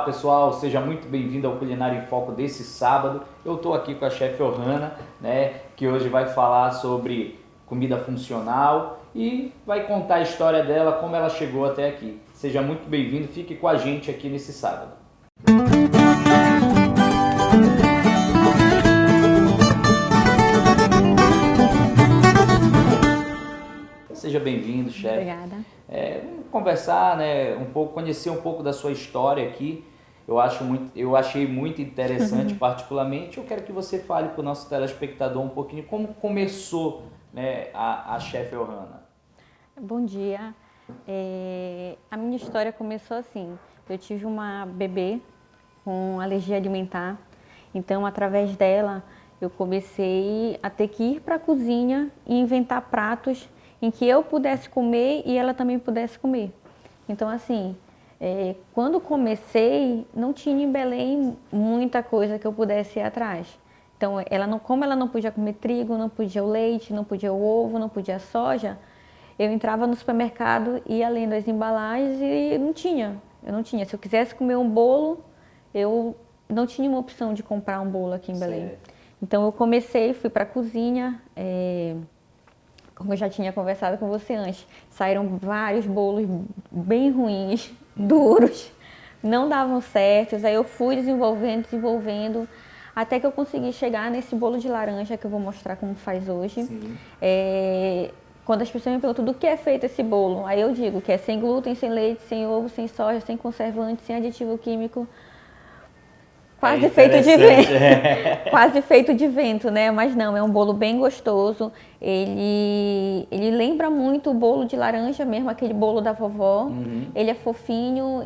pessoal, seja muito bem-vindo ao Culinária em Foco desse sábado. Eu estou aqui com a chefe Ohana, né, que hoje vai falar sobre comida funcional e vai contar a história dela, como ela chegou até aqui. Seja muito bem-vindo, fique com a gente aqui nesse sábado. Seja bem-vindo, chefe. Obrigada. Vamos conversar, né, um pouco, conhecer um pouco da sua história aqui. Eu achei muito interessante, particularmente. Eu quero que você fale para o nosso telespectador um pouquinho como começou, né, a chefe Ohana. Bom dia. A minha história começou assim. Eu tive uma bebê com alergia alimentar. Então, através dela, eu comecei a ter que ir para a cozinha e inventar pratos em que eu pudesse comer e ela também pudesse comer. Então, assim, quando comecei, não tinha em Belém muita coisa que eu pudesse ir atrás. Então, como ela não podia comer trigo, não podia o leite, não podia o ovo, não podia a soja, eu entrava no supermercado, ia lendo as embalagens e não tinha. Eu não tinha. Se eu quisesse comer um bolo, eu não tinha uma opção de comprar um bolo aqui em Belém. Certo. Então, eu comecei, fui para a cozinha. Como eu já tinha conversado com você antes, saíram vários bolos bem ruins, duros, não davam certo. Aí eu fui desenvolvendo, até que eu consegui chegar nesse bolo de laranja que eu vou mostrar como faz hoje. Sim. Quando as pessoas me perguntam do que é feito esse bolo, aí eu digo que é sem glúten, sem leite, sem ovo, sem soja, sem conservante, sem aditivo químico. Quase feito de vento, quase feito de vento, né? Mas não, é um bolo bem gostoso. Ele lembra muito o bolo de laranja mesmo, aquele bolo da vovó. Uhum. Ele é fofinho,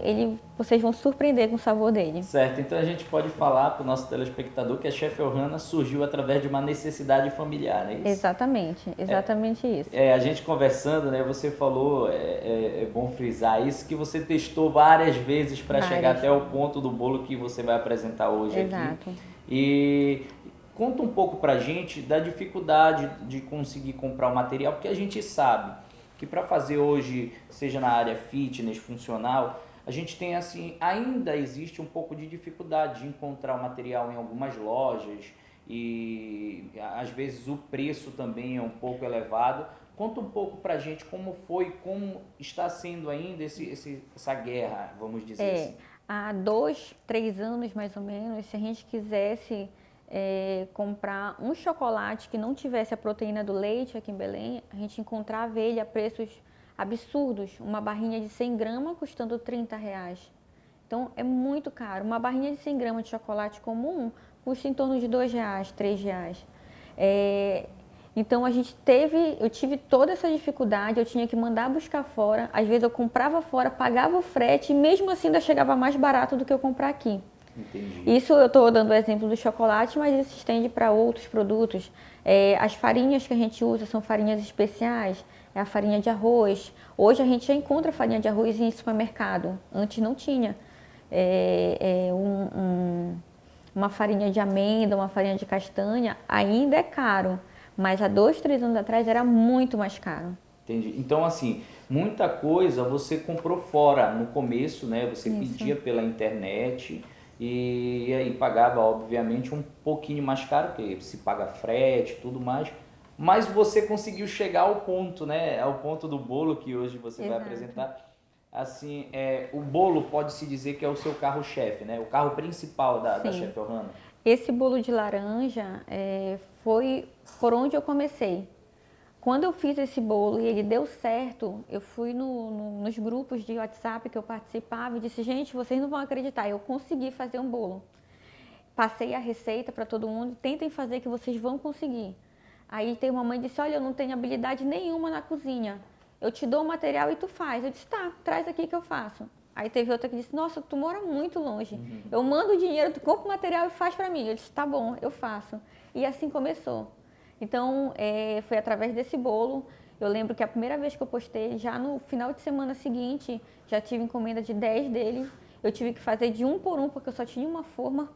vocês vão surpreender com o sabor dele. Certo, então a gente pode falar para o nosso telespectador que a chefe Ohana surgiu através de uma necessidade familiar, não é isso? Exatamente isso. A gente conversando, né? Você falou, é bom frisar isso, que você testou várias vezes para chegar até o ponto do bolo que você vai apresentar hoje. Exato. Aqui. E conta um pouco pra gente da dificuldade de conseguir comprar o material, porque a gente sabe que para fazer hoje, seja na área fitness, funcional, a gente tem assim, ainda existe um pouco de dificuldade de encontrar o material em algumas lojas e às vezes o preço também é um pouco elevado. Conta um pouco pra gente como foi, como está sendo ainda essa guerra, vamos dizer assim. Há 2, 3 anos mais ou menos, se a gente quisesse comprar um chocolate que não tivesse a proteína do leite aqui em Belém, a gente encontrava ele a preços absurdos. Uma barrinha de 100 gramas custando R$30. Então é muito caro. Uma barrinha de 100 gramas de chocolate comum custa em torno de R$2, R$3. Então eu tive toda essa dificuldade, eu tinha que mandar buscar fora. Às vezes eu comprava fora, pagava o frete e mesmo assim ainda chegava mais barato do que eu comprar aqui. Entendi. Isso eu estou dando o exemplo do chocolate, mas isso se estende para outros produtos. As farinhas que a gente usa são farinhas especiais, é a farinha de arroz. Hoje a gente já encontra farinha de arroz em supermercado, antes não tinha. Uma farinha de amêndoa, uma farinha de castanha, ainda é caro, mas há 2, 3 anos atrás era muito mais caro. Entendi. Então, assim, muita coisa você comprou fora no começo, né? Você pedia pela internet e aí pagava, obviamente, um pouquinho mais caro, porque se paga frete e tudo mais. Mas você conseguiu chegar ao ponto, né? Ao ponto do bolo que hoje você vai apresentar. Assim, o bolo pode-se dizer que é o seu carro-chefe, né? O carro principal da chefe Ohana. Esse bolo de laranja foi por onde eu comecei. Quando eu fiz esse bolo e ele deu certo, eu fui nos grupos de WhatsApp que eu participava e disse, gente, vocês não vão acreditar, eu consegui fazer um bolo. Passei a receita para todo mundo, tentem fazer que vocês vão conseguir. Aí tem uma mãe que disse, olha, eu não tenho habilidade nenhuma na cozinha, eu te dou o material e tu faz. Eu disse, tá, traz aqui que eu faço. Aí teve outra que disse, nossa, tu mora muito longe, eu mando o dinheiro, tu compra o material e faz para mim. Eu disse, tá bom, eu faço. E assim começou. Então, foi através desse bolo. Eu lembro que a primeira vez que eu postei, já no final de semana seguinte, já tive encomenda de 10 dele. Eu tive que fazer de um por um, porque eu só tinha uma forma.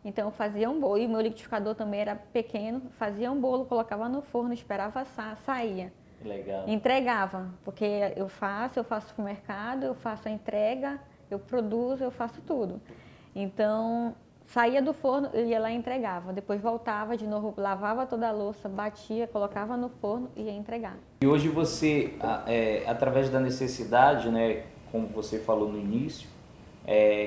Então, eu fazia um bolo, e o meu liquidificador também era pequeno. Fazia um bolo, colocava no forno, esperava assar, saía. Legal. Entregava, porque eu faço pro mercado, eu faço a entrega, eu produzo, eu faço tudo. Então, saía do forno, eu ia lá e entregava. Depois voltava de novo, lavava toda a louça, batia, colocava no forno e ia entregar. E hoje você, através da necessidade, né, como você falou no início,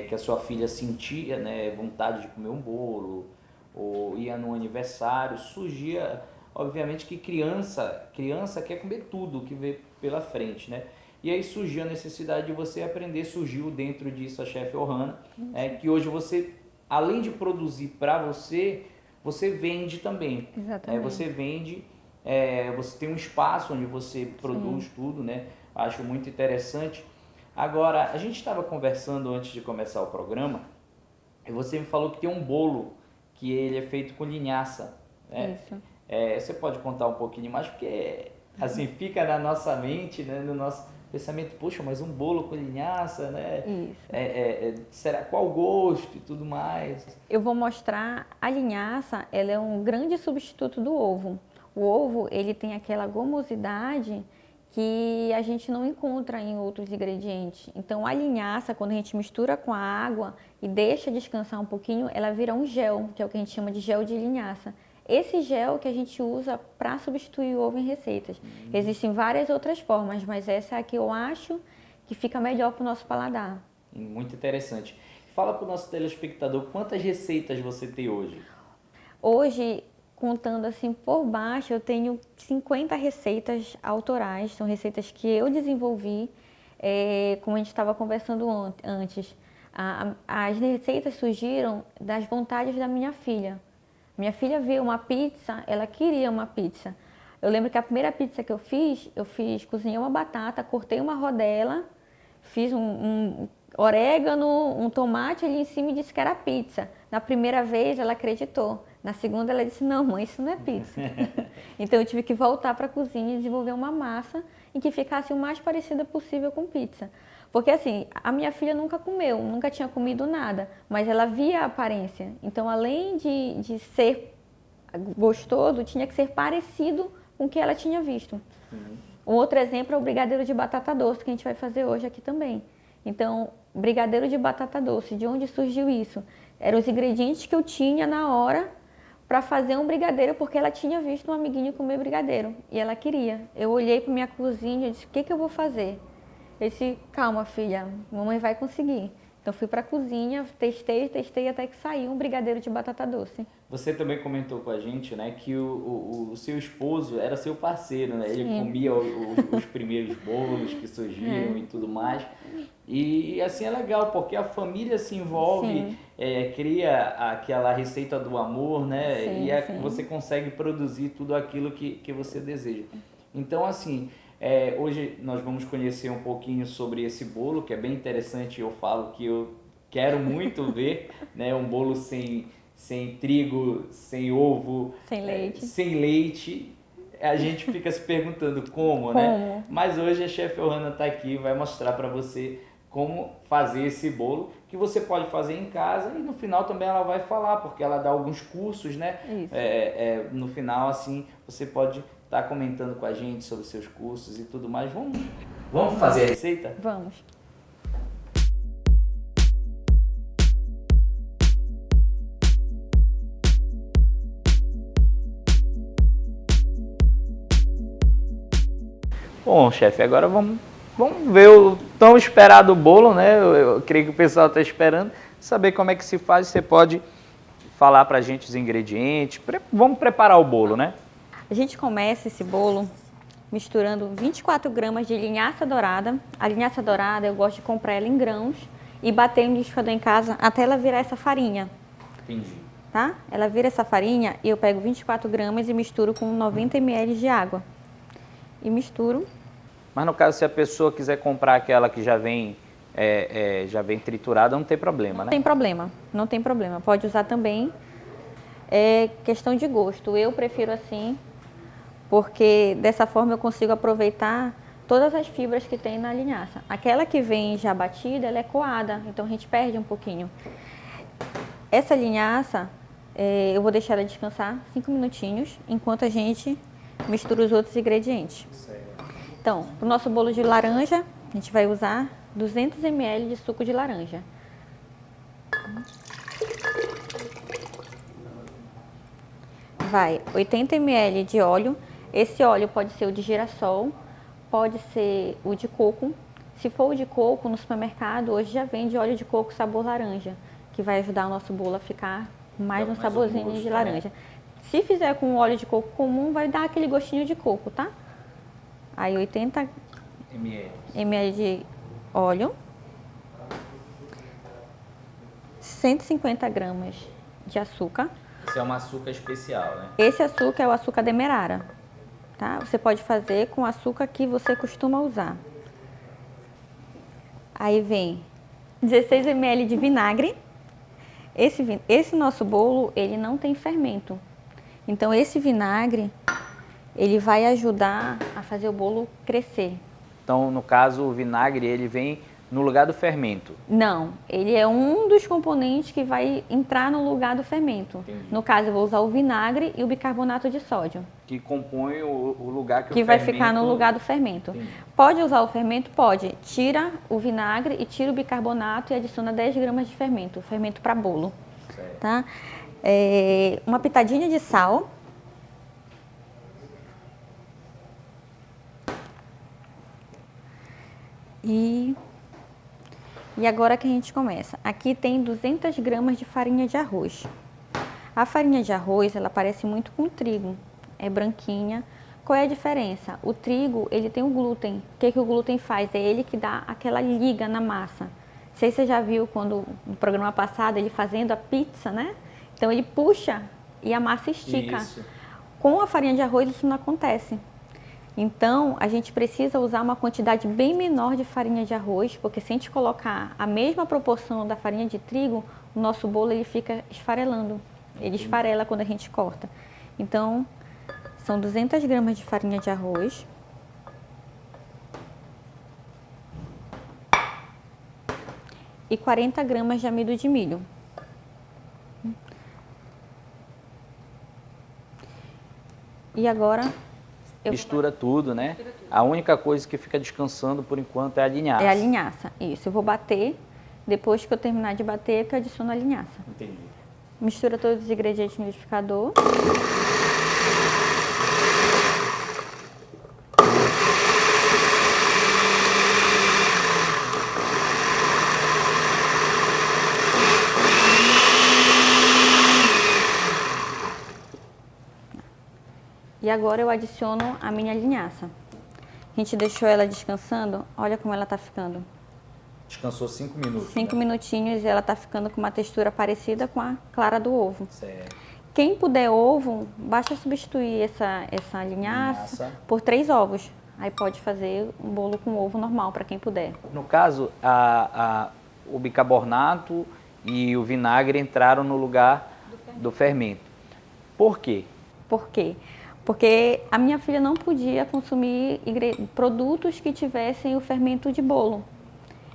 que a sua filha sentia, né, vontade de comer um bolo, ou ia num aniversário, surgia, obviamente que criança quer comer tudo que vê pela frente, né? E aí surgiu a necessidade de você aprender, surgiu dentro disso a Chef Ohana, que hoje você, além de produzir para você, você vende também. Exatamente. Você vende, você tem um espaço onde você produz tudo, né? Acho muito interessante. Agora, a gente estava conversando antes de começar o programa, e você me falou que tem um bolo que ele é feito com linhaça, né? Isso. Você pode contar um pouquinho mais, porque assim fica na nossa mente, né, no nosso pensamento, poxa, mas um bolo com linhaça, né? Isso. Será qual o gosto e tudo mais? Eu vou mostrar a linhaça, ela é um grande substituto do ovo. O ovo, ele tem aquela gomosidade que a gente não encontra em outros ingredientes. Então a linhaça, quando a gente mistura com a água e deixa descansar um pouquinho, ela vira um gel, que é o que a gente chama de gel de linhaça. Esse gel que a gente usa para substituir o ovo em receitas. Existem várias outras formas, mas essa é a que eu acho que fica melhor para o nosso paladar. Muito interessante. Fala para o nosso telespectador quantas receitas você tem hoje. Hoje, contando assim por baixo, eu tenho 50 receitas autorais, são receitas que eu desenvolvi, como a gente estava conversando antes. As receitas surgiram das vontades da minha filha. Minha filha viu uma pizza, ela queria uma pizza. Eu lembro que a primeira pizza que eu fiz, cozinhei uma batata, cortei uma rodela, fiz um orégano, um tomate ali em cima e disse que era pizza. Na primeira vez ela acreditou. Na segunda ela disse, não mãe, isso não é pizza. Então eu tive que voltar para a cozinha e desenvolver uma massa em que ficasse o mais parecida possível com pizza. Porque assim, a minha filha nunca comeu, nunca tinha comido nada, mas ela via a aparência. Então além de ser gostoso, tinha que ser parecido com o que ela tinha visto. Um outro exemplo é o brigadeiro de batata doce, que a gente vai fazer hoje aqui também. Então, brigadeiro de batata doce, de onde surgiu isso? Eram os ingredientes que eu tinha na hora para fazer um brigadeiro, porque ela tinha visto um amiguinho comer brigadeiro e ela queria. Eu olhei para minha cozinha e disse, o que eu vou fazer? Eu disse, calma filha, mamãe vai conseguir. Então fui para a cozinha, testei até que saiu um brigadeiro de batata doce. Você também comentou com a gente, né, que o seu esposo era seu parceiro, né? Ele Sim. comia os primeiros bolos que surgiram e tudo mais. E assim é legal, porque a família se envolve, cria aquela receita do amor, né? Sim, e você consegue produzir tudo aquilo que você deseja. Então, assim, hoje nós vamos conhecer um pouquinho sobre esse bolo, que é bem interessante. Eu falo que eu quero muito ver, né, um bolo sem trigo, sem ovo, sem leite. A gente fica se perguntando como, né? Mas hoje a Chef Ohana está aqui, vai mostrar para você como fazer esse bolo, que você pode fazer em casa, e no final também ela vai falar, porque ela dá alguns cursos, né? No final, assim, você pode estar comentando com a gente sobre seus cursos e tudo mais. Vamos fazer a receita? Vamos. Bom, chefe, agora vamos ver o tão esperado bolo, né? Eu creio que o pessoal está esperando. Saber como é que se faz, você pode falar pra gente os ingredientes. Vamos preparar o bolo, né? A gente começa esse bolo misturando 24 gramas de linhaça dourada. A linhaça dourada eu gosto de comprar ela em grãos e bater no liquidificador em casa até ela virar essa farinha. Entendi. Tá? Ela vira essa farinha e eu pego 24 gramas e misturo com 90 ml de água. E misturo. Mas no caso, se a pessoa quiser comprar aquela que já vem triturada, não tem problema, né? Não tem problema. Pode usar também. É questão de gosto. Eu prefiro assim, porque dessa forma eu consigo aproveitar todas as fibras que tem na linhaça. Aquela que vem já batida, ela é coada, então a gente perde um pouquinho. Essa linhaça, eu vou deixar ela descansar 5 minutinhos, enquanto a gente mistura os outros ingredientes. Então, para o nosso bolo de laranja, a gente vai usar 200 ml de suco de laranja. vai 80 ml de óleo. Esse óleo pode ser o de girassol, pode ser o de coco. Se for o de coco, no supermercado, hoje já vende óleo de coco sabor laranja, que vai ajudar o nosso bolo a ficar mais um saborzinho de laranja. Se fizer com óleo de coco comum, vai dar aquele gostinho de coco, tá? Aí 80 ml de óleo, 150 gramas de açúcar. Esse é um açúcar especial, né? Esse açúcar é o açúcar demerara, tá? Você pode fazer com o açúcar que você costuma usar. Aí vem 16 ml de vinagre. Esse nosso bolo, ele não tem fermento. Então, esse vinagre, ele vai ajudar a fazer o bolo crescer. Então, no caso, o vinagre, ele vem no lugar do fermento? Não, ele é um dos componentes que vai entrar no lugar do fermento. Entendi. No caso, eu vou usar o vinagre e o bicarbonato de sódio. Que compõe o lugar que o fermento... Que vai ficar no lugar do fermento. Entendi. Pode usar o fermento? Pode. Tira o vinagre e tira o bicarbonato e adiciona 10 gramas de fermento para bolo. Certo. Tá? Uma pitadinha de sal. E agora que a gente começa. Aqui tem 200 gramas de farinha de arroz. A farinha de arroz, ela parece muito com trigo. É branquinha. Qual é a diferença? O trigo, ele tem o glúten. O que o glúten faz? É ele que dá aquela liga na massa. Não sei se você já viu quando, no programa passado, ele fazendo a pizza, né? Então, ele puxa e a massa estica. Isso. Com a farinha de arroz, isso não acontece. Então, a gente precisa usar uma quantidade bem menor de farinha de arroz, porque se a gente colocar a mesma proporção da farinha de trigo, o nosso bolo ele fica esfarelando. Ele esfarela quando a gente corta. Então, são 200 gramas de farinha de arroz. E 40 gramas de amido de milho. E agora... Mistura tudo, né? A única coisa que fica descansando por enquanto é a linhaça. É a linhaça, isso. Eu vou bater, depois que eu terminar de bater, que eu adiciono a linhaça. Entendi. Mistura todos os ingredientes no liquidificador. E agora eu adiciono a minha linhaça. A gente deixou ela descansando, olha como ela tá ficando. Descansou 5 minutos. 5 minutinhos e ela tá ficando com uma textura parecida com a clara do ovo. Certo. Quem puder ovo, basta substituir essa linhaça por 3 ovos. Aí pode fazer um bolo com ovo normal, para quem puder. No caso, o bicarbonato e o vinagre entraram no lugar do fermento. Por quê? Por quê? Porque a minha filha não podia consumir produtos que tivessem o fermento de bolo.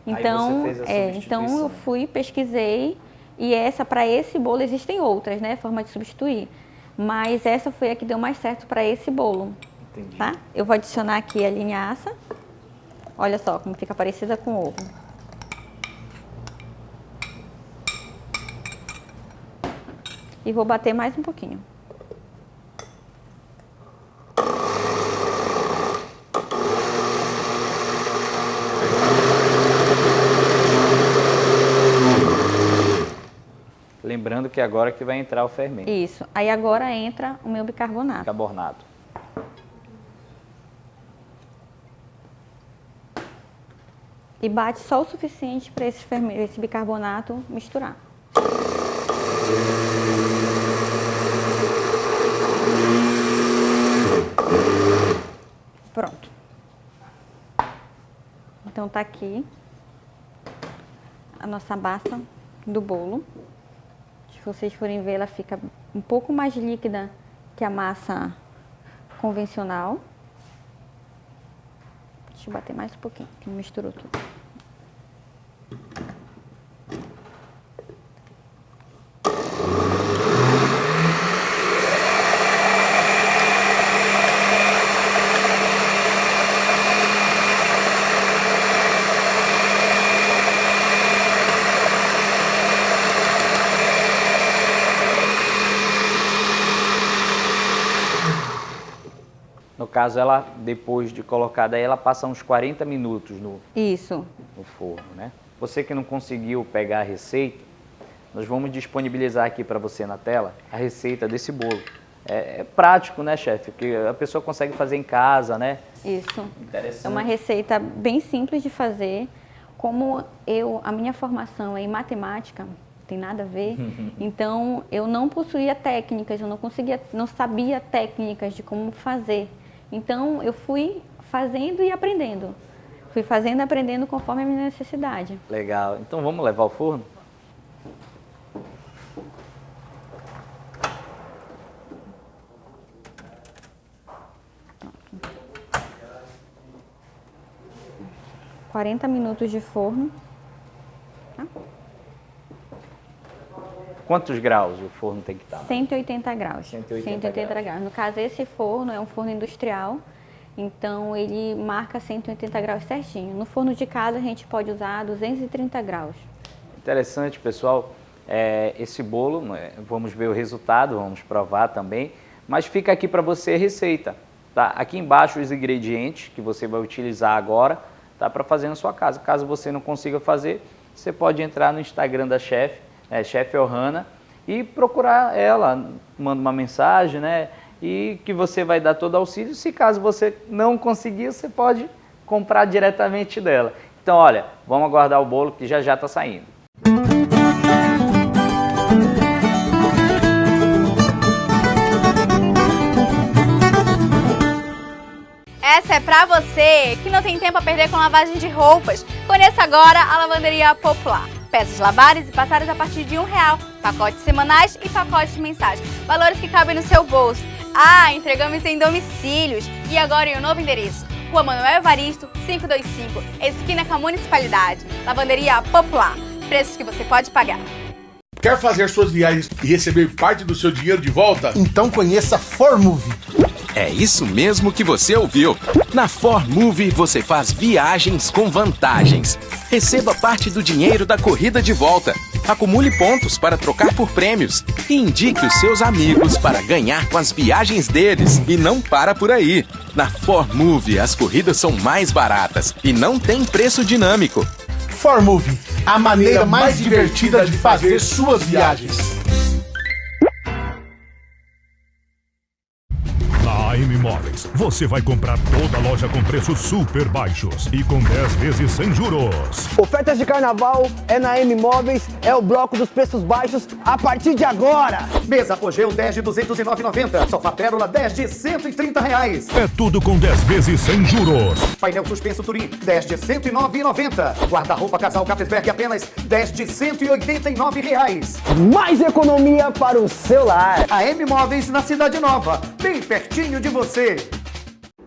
Então, então eu fui, pesquisei, e para esse bolo existem outras, né, forma de substituir. Mas essa foi a que deu mais certo para esse bolo. Entendi. Tá? Eu vou adicionar aqui a linhaça. Olha só como fica parecida com o ovo. E vou bater mais um pouquinho. Lembrando que agora que vai entrar o fermento. Isso. Aí agora entra o meu bicarbonato. Bicarbonato. E bate só o suficiente para esse bicarbonato misturar. Pronto. Então tá aqui a nossa massa do bolo. Se vocês forem ver, ela fica um pouco mais líquida que a massa convencional. Deixa eu bater mais um pouquinho, que misturou tudo. No caso, ela, depois de colocada aí, ela passa uns 40 minutos Isso. no forno, né? Você que não conseguiu pegar a receita, nós vamos disponibilizar aqui para você na tela a receita desse bolo. É prático, né, chefe? Porque a pessoa consegue fazer em casa, né? Isso. Interessante. É uma receita bem simples de fazer. Como a minha formação é em matemática, não tem nada a ver, então eu não possuía técnicas, eu não sabia técnicas de como fazer. Então eu fui fazendo e aprendendo. Fui fazendo e aprendendo conforme a minha necessidade. Legal. Então vamos levar ao forno? Pronto. 40 minutos de forno. Tá? Quantos graus o forno tem que estar? 180 graus. 180 graus. No caso, esse forno é um forno industrial, então ele marca 180 graus certinho. No forno de casa a gente pode usar 230 graus. Interessante, pessoal. Esse bolo, vamos ver o resultado, vamos provar também, mas fica aqui para você a receita. Tá? Aqui embaixo os ingredientes que você vai utilizar agora, tá? Para fazer na sua casa. Caso você não consiga fazer, você pode entrar no Instagram da chefe, Chefe Ohana, e procurar ela, manda uma mensagem, né? E que você vai dar todo auxílio. Se caso você não conseguir, você pode comprar diretamente dela. Então, olha, vamos aguardar o bolo que já está saindo. Essa é pra você que não tem tempo a perder com lavagem de roupas. Conheça agora a Lavanderia Popular. Peças lavadas e passadas a partir de R$1, pacotes semanais e pacotes mensais. Valores que cabem no seu bolso. Entregamos em domicílios e agora em um novo endereço. Rua Manuel Evaristo, 525, esquina com a Municipalidade. Lavanderia Popular. Preços que você pode pagar. Quer fazer suas viagens e receber parte do seu dinheiro de volta? Então conheça Formove. É isso mesmo que você ouviu. Na Formove você faz viagens com vantagens. Receba parte do dinheiro da corrida de volta. Acumule pontos para trocar por prêmios. E indique os seus amigos para ganhar com as viagens deles. E não para por aí. Na Formove as corridas são mais baratas e não tem preço dinâmico. Formove, a maneira mais divertida de fazer suas viagens. Na AM Móveis, você vai comprar toda a loja com preços super baixos e com 10 vezes sem juros. Ofertas de carnaval é na AM Móveis, é o bloco dos preços baixos a partir de agora. Mesa Apogeu 10 de R$ 209,90. Sofá Pérola 10 de R$ 130. É tudo com 10 vezes sem juros. Painel suspenso Turim 10 de R$ 109,90. Guarda-roupa Casal Capesberg apenas 10 de R$ 189,00. Mais economia para o seu lar. AM Móveis na Cidade Nova, bem pertinho de você.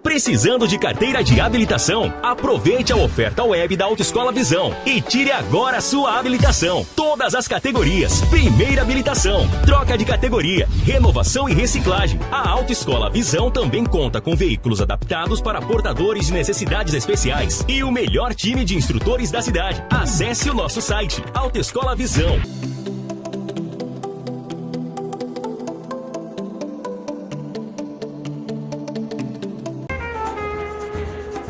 Precisando de carteira de habilitação? Aproveite a oferta web da Autoescola Visão e tire agora a sua habilitação. Todas as categorias. Primeira habilitação, troca de categoria, renovação e reciclagem. A Autoescola Visão também conta com veículos adaptados para portadores de necessidades especiais e o melhor time de instrutores da cidade. Acesse o nosso site, Autoescola Visão.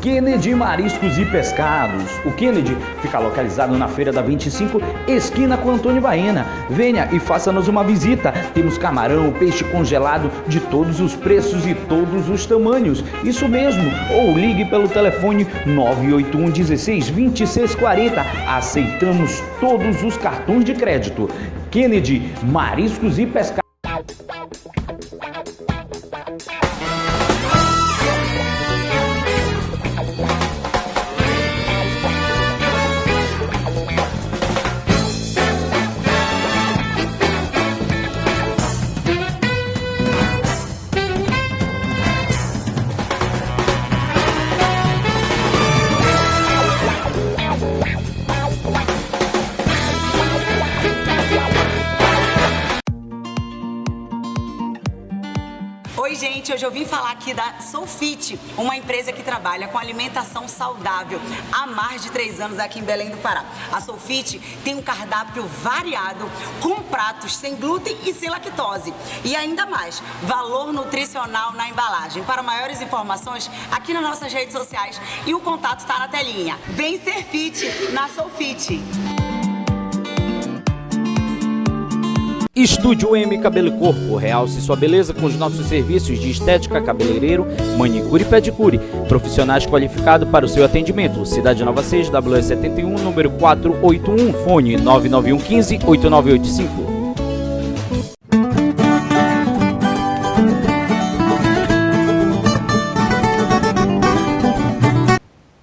Kennedy Mariscos e Pescados. O Kennedy fica localizado na Feira da 25, esquina com Antônio Baena. Venha e faça-nos uma visita. Temos camarão, peixe congelado de todos os preços e todos os tamanhos. Isso mesmo. Ou ligue pelo telefone 981 16 26 40. Aceitamos todos os cartões de crédito. Kennedy Mariscos e Pescados. hoje eu vim falar aqui da Soulfit, uma empresa que trabalha com alimentação saudável há mais de 3 anos aqui em Belém do Pará. A Soulfit tem um cardápio variado, com pratos sem glúten e sem lactose. E ainda mais, valor nutricional na embalagem. Para maiores informações, aqui nas nossas redes sociais e o contato está na telinha. Vem ser fit na Soulfit. Estúdio M Cabelo e Corpo, realce sua beleza com os nossos serviços de estética, cabeleireiro, manicure e pedicure. Profissionais qualificados para o seu atendimento. Cidade Nova 6, WE71, número 481, fone 99115-8985.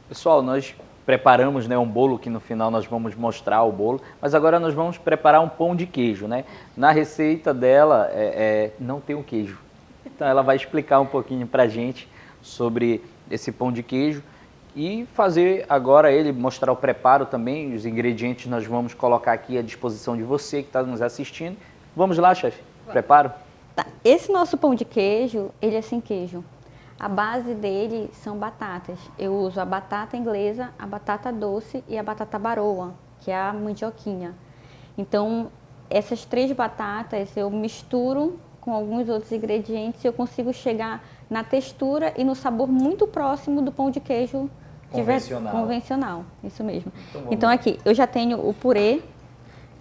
Pessoal, nós preparamos, né, um bolo que no final nós vamos mostrar o bolo, mas agora nós vamos preparar um pão de queijo, né? Na receita dela não tem o queijo, então ela vai explicar um pouquinho pra gente sobre esse pão de queijo e fazer agora ele, mostrar o preparo também, os ingredientes nós vamos colocar aqui à disposição de você que está nos assistindo. Vamos lá, chefe? Preparo? Tá. Esse nosso pão de queijo, ele é sem queijo. A base dele são batatas. Eu uso a batata inglesa, a batata doce e a batata baroa, que é a mandioquinha. Então, essas 3 batatas eu misturo com alguns outros ingredientes e eu consigo chegar na textura e no sabor muito próximo do pão de queijo convencional. Isso mesmo. Então aqui, eu já tenho o purê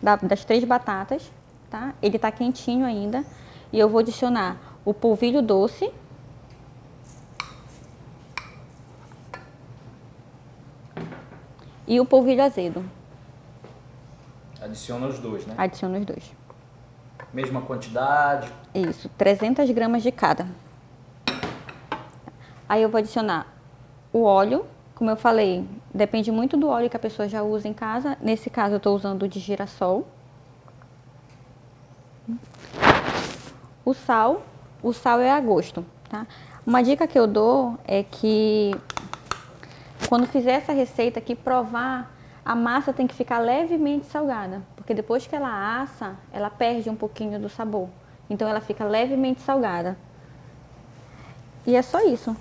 das 3 batatas, tá? Ele tá quentinho ainda. E eu vou adicionar o polvilho doce. E o polvilho azedo. Adiciona os dois, né? Adiciona os dois. Mesma quantidade? Isso, 300 gramas de cada. Aí eu vou adicionar o óleo. Como eu falei, depende muito do óleo que a pessoa já usa em casa. Nesse caso eu estou usando o de girassol. O sal é a gosto, tá? Uma dica que eu dou é que quando fizer essa receita aqui, provar, a massa tem que ficar levemente salgada, porque depois que ela assa, ela perde um pouquinho do sabor. Então ela fica levemente salgada. E é só isso.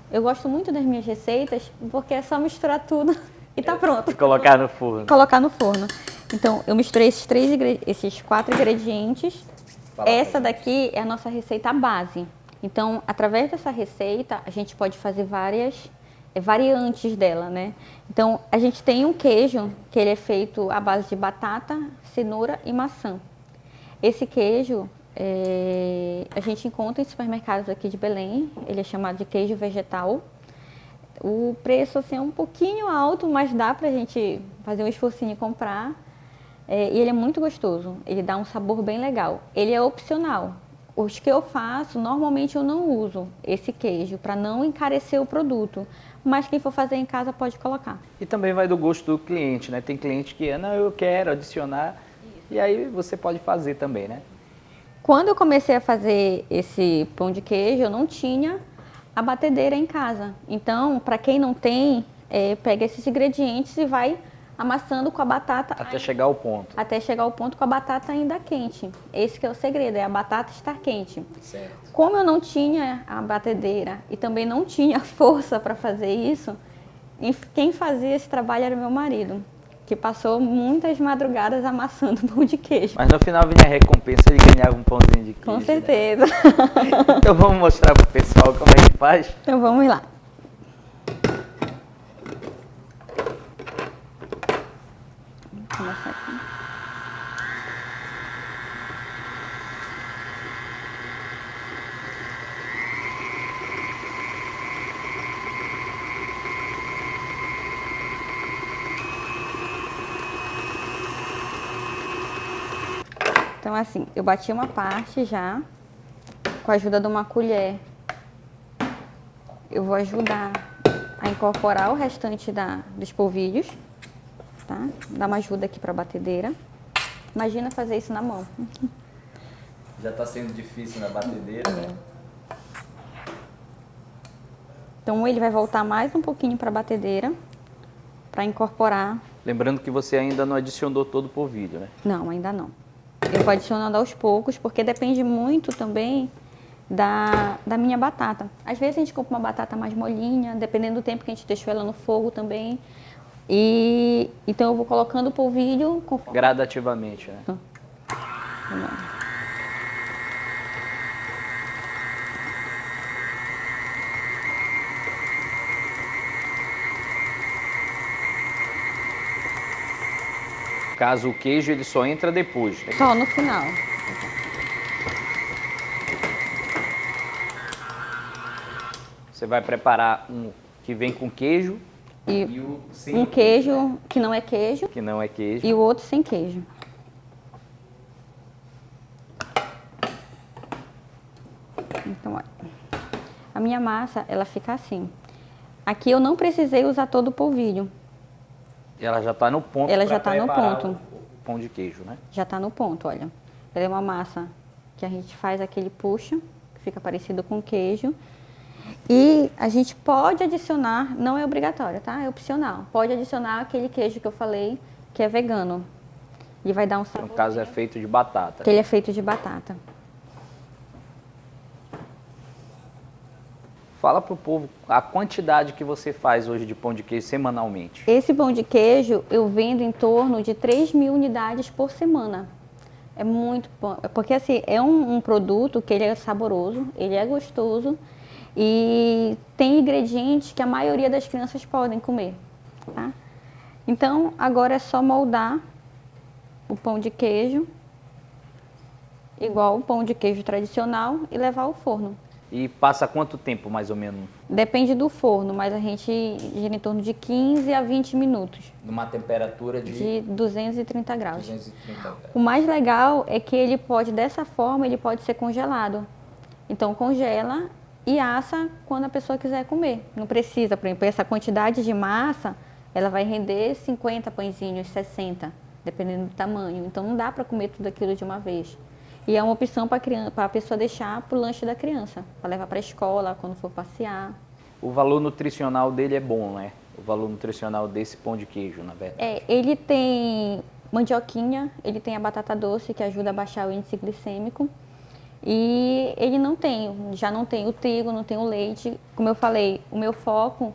Eu gosto muito das minhas receitas, porque é só misturar tudo e tá pronto. E colocar no forno. Colocar no forno. Então eu misturei esses 4 ingredientes. Essa daqui é a nossa receita base. Então, através dessa receita, a gente pode fazer várias variantes dela, né? Então, a gente tem um queijo que ele é feito à base de batata, cenoura e maçã. Esse queijo a gente encontra em supermercados aqui de Belém. Ele é chamado de queijo vegetal. O preço assim, é um pouquinho alto, mas dá pra gente fazer um esforcinho e comprar. E ele é muito gostoso. Ele dá um sabor bem legal. Ele é opcional. Os que eu faço, normalmente eu não uso esse queijo para não encarecer o produto. Mas quem for fazer em casa pode colocar. E também vai do gosto do cliente, né? Tem cliente que não, eu quero adicionar. E aí você pode fazer também, né? Quando eu comecei a fazer esse pão de queijo, eu não tinha a batedeira em casa. Então, para quem não tem, pega esses ingredientes e vai amassando com a batata. Até chegar ao ponto. Até chegar ao ponto com a batata ainda quente. Esse que é o segredo, é a batata estar quente. Certo. Como eu não tinha a batedeira e também não tinha força para fazer isso, quem fazia esse trabalho era meu marido, que passou muitas madrugadas amassando pão de queijo. Mas no final vinha a recompensa, ele ganhava um pãozinho de queijo. Com certeza. Né? Então vamos mostrar pro pessoal como é que faz? Então vamos lá. Vou começar aqui. Então assim, eu bati uma parte já, com a ajuda de uma colher. Eu vou ajudar a incorporar o restante dos polvilhos, tá? Dá uma ajuda aqui para a batedeira. Imagina fazer isso na mão. Já tá sendo difícil na batedeira, né? Então ele vai voltar mais um pouquinho para a batedeira, para incorporar. Lembrando que você ainda não adicionou todo o polvilho, né? Não, ainda não. Eu vou adicionando aos poucos, porque depende muito também da minha batata. Às vezes a gente compra uma batata mais molinha, dependendo do tempo que a gente deixou ela no fogo também. E então eu vou colocando o polvilho gradativamente, né? Caso o queijo ele só entra depois. Né? Só no final. Você vai preparar um que vem com queijo e o sem um queijo que não é queijo. Que não é queijo. E o outro sem queijo. Então, olha. A minha massa, ela fica assim. Aqui eu não precisei usar todo o polvilho. E ela já está no ponto. Ela já está no ponto. O pão de queijo, né? Já está no ponto, olha. Ela é uma massa que a gente faz aquele puxa, que fica parecido com queijo. E a gente pode adicionar, não é obrigatório, tá? É opcional. Pode adicionar aquele queijo que eu falei, que é vegano. E vai dar um sabor. No caso é feito de batata. Que ele é feito de batata. Fala pro povo a quantidade que você faz hoje de pão de queijo semanalmente. Esse pão de queijo eu vendo em torno de 3.000 unidades por semana. É muito bom, porque assim, é um produto que ele é saboroso, ele é gostoso e tem ingredientes que a maioria das crianças podem comer, tá? Então, agora é só moldar o pão de queijo, igual o pão de queijo tradicional, e levar ao forno. E passa quanto tempo, mais ou menos? Depende do forno, mas a gente gira em torno de 15 a 20 minutos. Numa temperatura de 230 graus. 230 graus. O mais legal é que ele pode, dessa forma, ele pode ser congelado. Então, congela e assa quando a pessoa quiser comer. Não precisa, por exemplo, essa quantidade de massa, ela vai render 50 pãezinhos, 60, dependendo do tamanho. Então, não dá para comer tudo aquilo de uma vez. E é uma opção para a pessoa deixar para o lanche da criança, para levar para a escola, quando for passear. O valor nutricional dele é bom, né? O valor nutricional desse pão de queijo, na verdade. Ele tem mandioquinha, ele tem a batata doce, que ajuda a baixar o índice glicêmico. E ele já não tem o trigo, não tem o leite. Como eu falei, o meu foco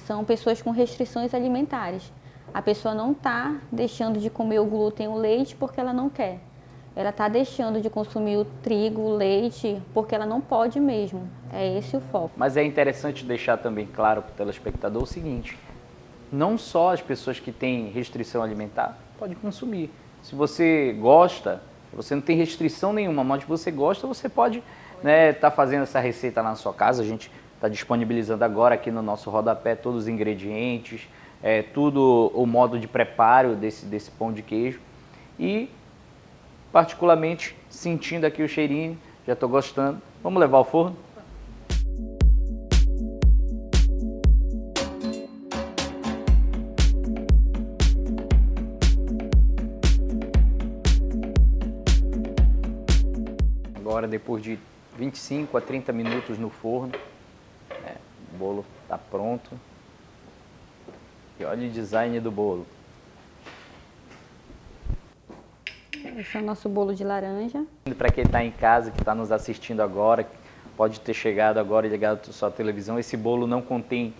são pessoas com restrições alimentares. A pessoa não está deixando de comer o glúten e o leite porque ela não quer. Ela está deixando de consumir o trigo, o leite, porque ela não pode mesmo. É esse o foco. Mas é interessante deixar também claro para o telespectador o seguinte: não só as pessoas que têm restrição alimentar podem consumir. Se você gosta, você não tem restrição nenhuma, mas você gosta, você pode tá fazendo essa receita lá na sua casa. A gente está disponibilizando agora aqui no nosso rodapé todos os ingredientes, tudo o modo de preparo desse pão de queijo. E particularmente sentindo aqui o cheirinho, já estou gostando. Vamos levar ao forno? Agora, depois de 25 a 30 minutos no forno, o bolo está pronto. E olha o design do bolo. Esse é o nosso bolo de laranja. Para quem está em casa, que está nos assistindo agora, pode ter chegado agora e ligado a sua televisão, esse bolo não contém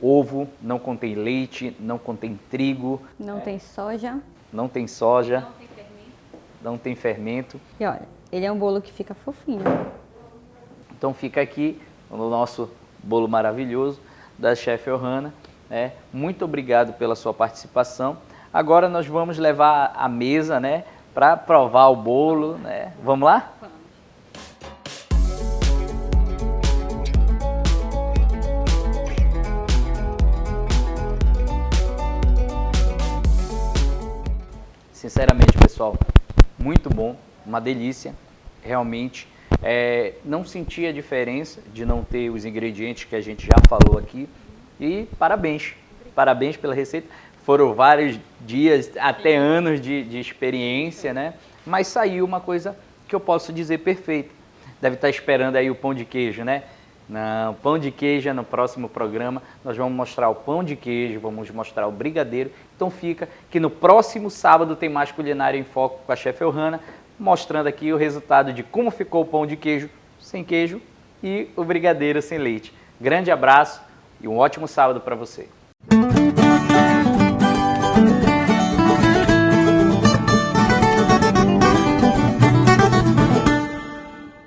ovo, não contém leite, não contém trigo. Não tem soja. Não tem soja. Não tem fermento. Não tem fermento. E olha, ele é um bolo que fica fofinho. Então fica aqui o nosso bolo maravilhoso da Chef Ohana. Muito obrigado pela sua participação. Agora nós vamos levar à mesa, para provar o bolo, Vamos lá? Vamos. Sinceramente, pessoal, muito bom, uma delícia, realmente. Não senti a diferença de não ter os ingredientes que a gente já falou aqui. E parabéns pela receita. Foram vários dias, até anos de experiência, Mas saiu uma coisa que eu posso dizer perfeita. Deve estar esperando aí o pão de queijo, Não, pão de queijo é no próximo programa. Nós vamos mostrar o pão de queijo, vamos mostrar o brigadeiro. Então fica que no próximo sábado tem mais Culinária em Foco com a Chef Ohana. mostrando aqui o resultado de como ficou o pão de queijo sem queijo e o brigadeiro sem leite. Grande abraço e um ótimo sábado para você.